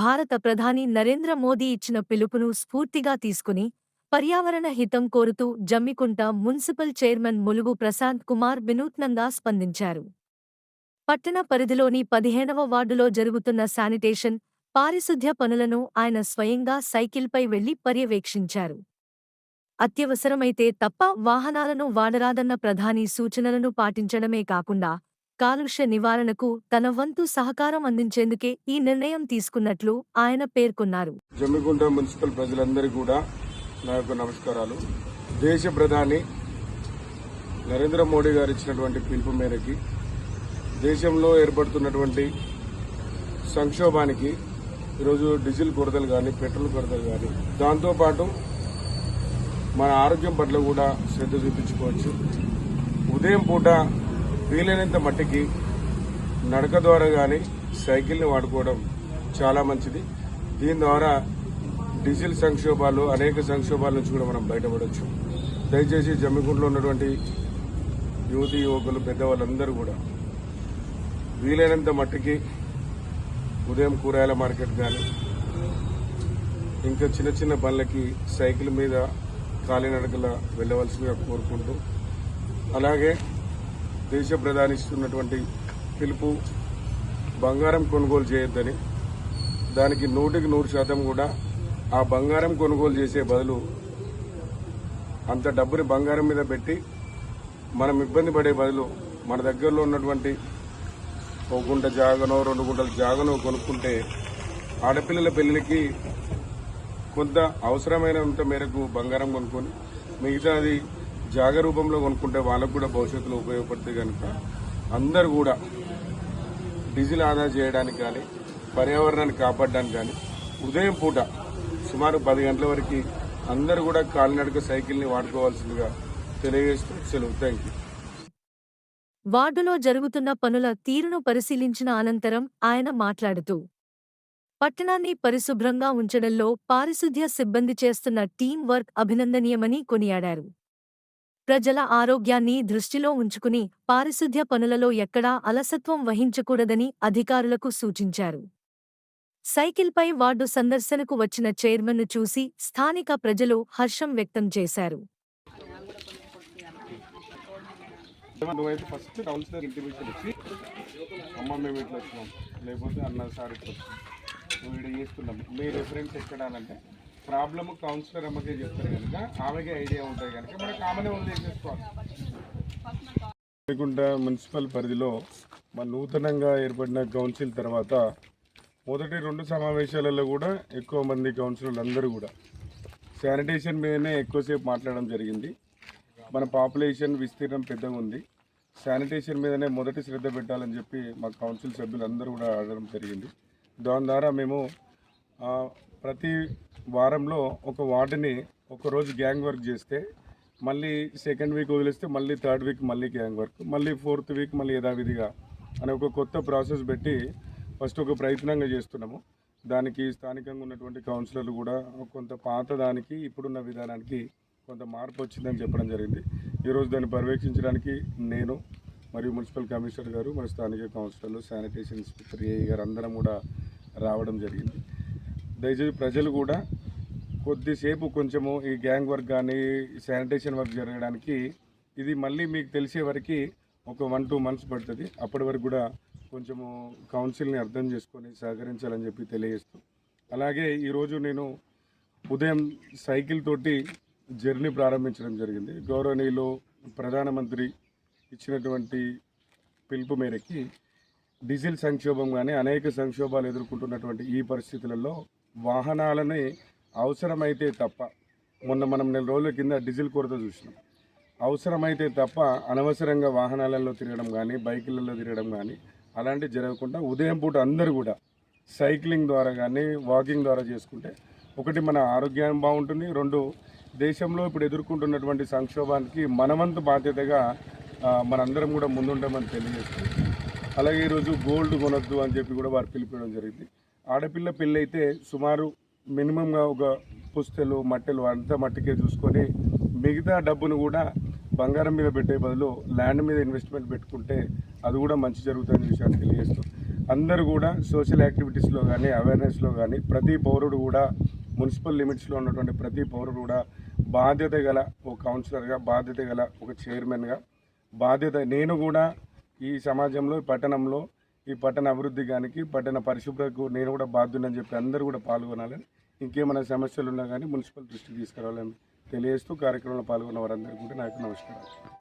భారత ప్రధాని నరేంద్ర మోదీ ఇచ్చిన పిలుపును స్ఫూర్తిగా తీసుకుని పర్యావరణ హితం కోరుతూ జమ్మికుంట మున్సిపల్ చైర్మన్ ములుగు ప్రశాంత్ కుమార్ వినూత్నంగా స్పందించారు. పట్టణ పరిధిలోని 15వ వార్డులో జరుగుతున్న శానిటేషన్, పారిశుధ్య పనులను ఆయన స్వయంగా సైకిల్పై వెళ్లి పర్యవేక్షించారు. అత్యవసరమైతే తప్ప వాహనాలను వాడరాదన్న ప్రధాని సూచనలను పాటించడమే కాకుండా కాలుష్య నివారణకు తన వంతు సహకారం అందించేందుకే ఈ నిర్ణయం తీసుకున్నట్లు ఆయన పేర్కొన్నారు. జమ్మికుంట మున్సిపల్ ప్రజలందరికీ కూడా నా యొక్క నమస్కారాలు. దేశ ప్రధాని నరేంద్ర మోడీ గారు ఇచ్చినటువంటి పిలుపు మేరకి దేశంలో ఏర్పడుతున్నటువంటి సంక్షోభానికి ఈరోజు డీజిల్ కొరతలు కానీ, పెట్రోల్ కొరతలు కానీ, దాంతోపాటు మన ఆరోగ్యం పట్ల కూడా శ్రద్ధ చూపించుకోవచ్చు. ఉదయం పూట వీలైనంత మట్టికి నడక ద్వారా కానీ సైకిల్ని వాడుకోవడం చాలా మంచిది. దీని ద్వారా డీజిల్ సంక్షోభాలు, అనేక సంక్షోభాల నుంచి కూడా మనం బయటపడవచ్చు. దయచేసి జమ్మికుంటలో ఉన్నటువంటి యువకులు, పెద్దవాళ్ళందరూ కూడా వీలైనంత మట్టికి ఉదయం కూరగాయల మార్కెట్ కానీ, ఇంకా చిన్న చిన్న పనులకి సైకిల్ మీద కాలినడకల వెళ్ళవలసిందిగా కోరుకుంటూ, అలాగే దేశ ప్రధాని ఇస్తున్నటువంటి పిలుపు బంగారం కొనుగోలు చేయొద్దని, దానికి 100% కూడా ఆ బంగారం కొనుగోలు చేసే బదులు అంత డబ్బుని బంగారం మీద పెట్టి మనం ఇబ్బంది పడే బదులు మన దగ్గరలో ఉన్నటువంటి 1 గుంట జాగనో 2 గుంటల జాగనో కొనుక్కుంటే ఆడపిల్లల పెళ్లికి కొంత అవసరమైనంత మేరకు బంగారం కొనుక్కొని మిగతాది జాగ రూపంలో కొనుక్కుంటే వాళ్ళకు కూడా భవిష్యత్తులో ఉపయోగపడుతుంది. కనుక అందరూ కూడా డీజిల్ ఆదా చేయడానికి కానీ, పర్యావరణాన్ని కాపాడడానికి కానీ ఉదయం పూట సుమారు 10 గంటల వరకు అందరూ కూడా కాలినడక సైకిల్ని వాడుకోవాల్సిందిగా తెలియజేస్తూ సెలవు. Thank you. వార్డులో జరుగుతున్న పనుల తీరును పరిశీలించిన అనంతరం ఆయన మాట్లాడుతూ పట్టణాన్ని పరిశుభ్రంగా ఉంచడంలో పారిశుధ్య సిబ్బంది చేస్తున్న టీం వర్క్ అభినందనీయమని కొనియాడారు. ప్రజల ఆరోగ్యాన్ని దృష్టిలో ఉంచుకుని పారిశుధ్య పనులలో ఎక్కడా అలసత్వం వహించకూడదని అధికారులకు సూచించారు. సైకిల్పై వార్డు సందర్శనకు వచ్చిన చైర్మన్ను చూసి స్థానిక ప్రజలు హర్షం వ్యక్తం చేశారు. మీ రిఫరెన్స్ ఎక్కడ అంటే ప్రాబ్లమ్ కౌన్సిలర్ అమ్మకే చెప్తారు కనుక ఆమెకే ఐడియా ఉంటుంది కనుక మనకు ఆమెనే వదిలేసేసుకోవాలి. జమ్మికుంట మున్సిపల్ పరిధిలో మన నూతనంగా ఏర్పడిన కౌన్సిల్ తర్వాత మొదటి 2 సమావేశాలలో కూడా ఎక్కువ మంది కౌన్సిలర్లు అందరూ కూడా శానిటేషన్ మీదనే ఎక్కువసేపు మాట్లాడడం జరిగింది. మన పాపులేషన్ విస్తీర్ణం పెద్దగా ఉంది, శానిటేషన్ మీదనే మొదటి శ్రద్ధ పెట్టాలని చెప్పి మా కౌన్సిల్ సభ్యులందరూ కూడా అడగడం జరిగింది. దాని ద్వారా మేము ప్రతి వారంలో ఒక వార్డుని ఒకరోజు గ్యాంగ్ వర్క్ చేస్తే, మళ్ళీ 2nd వీక్ వదిలేస్తే మళ్ళీ 3rd వీక్ మళ్ళీ గ్యాంగ్ వర్క్, మళ్ళీ 4th వీక్ మళ్ళీ యథావిధిగా అనే ఒక కొత్త ప్రాసెస్ పెట్టి ఫస్ట్ ఒక ప్రయత్నంగా చేస్తున్నాము. దానికి స్థానికంగా ఉన్నటువంటి కౌన్సిలర్లు కూడా కొంత పాత దానికి ఇప్పుడున్న విధానానికి కొంత మార్పు వచ్చిందని చెప్పడం జరిగింది. ఈరోజు దాన్ని పర్యవేక్షించడానికి నేను మరియు మున్సిపల్ కమిషనర్ గారు, మరి స్థానిక కౌన్సిలర్లు, శానిటేషన్ ఇన్స్పెక్టర్ ఏఈ గారు అందరం కూడా రావడం జరిగింది. దయచేసి ప్రజలు కూడా కొద్దిసేపు కొంచెము ఈ గ్యాంగ్ వర్క్ కానీ, శానిటేషన్ వర్క్ జరగడానికి ఇది మళ్ళీ మీకు తెలిసే వరకు ఒక 1-2 months పడుతుంది. అప్పటి వరకు కూడా కొంచెము కౌన్సిల్ని అర్థం చేసుకొని సహకరించాలని చెప్పి తెలియజేస్తూ, అలాగే ఈరోజు నేను ఉదయం సైకిల్ తోటి జర్నీ ప్రారంభించడం జరిగింది. గౌరవనీయులు ప్రధానమంత్రి ఇచ్చినటువంటి పిలుపు మేరకి డీజిల్ సంక్షోభం కానీ, అనేక సంక్షోభాలు ఎదుర్కొంటున్నటువంటి ఈ పరిస్థితులలో వాహనాలని అవసరమైతే తప్ప, మొన్న మనం 4 రోజుల కింద డీజిల్ కొరత చూసినాం, అవసరమైతే తప్ప అనవసరంగా వాహనాలలో తిరగడం కానీ, బైకులలో తిరగడం కానీ అలాంటివి జరగకుండా ఉదయం పూట అందరూ కూడా సైక్లింగ్ ద్వారా కానీ, వాకింగ్ ద్వారా చేసుకుంటే ఒకటి మన ఆరోగ్యం బాగుంటుంది, 2 దేశంలో ఇప్పుడు ఎదుర్కొంటున్నటువంటి సంక్షోభానికి మనవంతు బాధ్యతగా మనందరం కూడా ముందుంటామని తెలియజేస్తుంది. అలాగే ఈరోజు గోల్డ్ కొనొద్దు అని చెప్పి కూడా వారు పిలిపించడం జరిగింది. ఆడపిల్ల పెళ్ళి అయితే సుమారు మినిమంగా ఒక పుస్తలు, మట్టెలు అంతా మట్టికే చూసుకొని మిగతా డబ్బును కూడా బంగారం మీద పెట్టే బదులు ల్యాండ్ మీద ఇన్వెస్ట్మెంట్ పెట్టుకుంటే అది కూడా మంచి జరుగుతుందనే విషయాన్ని తెలియజేస్తూ, అందరూ కూడా సోషల్ యాక్టివిటీస్లో కానీ అవేర్నెస్లో కానీ ప్రతి పౌరుడు కూడా మున్సిపల్ లిమిట్స్లో ఉన్నటువంటి ప్రతి పౌరుడు కూడా బాధ్యత గల ఒక కౌన్సిలర్గా, బాధ్యత గల ఒక చైర్మన్గా, నేను కూడా ఈ సమాజంలో, ఈ పట్టణంలో, ఈ పట్టణ అభివృద్ధి గానికి, పట్టణ పరిశుభ్రతకు నేను కూడా బాధ్యునని చెప్పి అందరూ కూడా పాల్గొనాలని, ఇంకేమైనా సమస్యలు ఉన్నా కానీ మున్సిపల్ దృష్టికి తీసుకురావాలని తెలియజేస్తూ కార్యక్రమంలో పాల్గొన్న వారందరికీ కూడా నాకు నమస్కారం.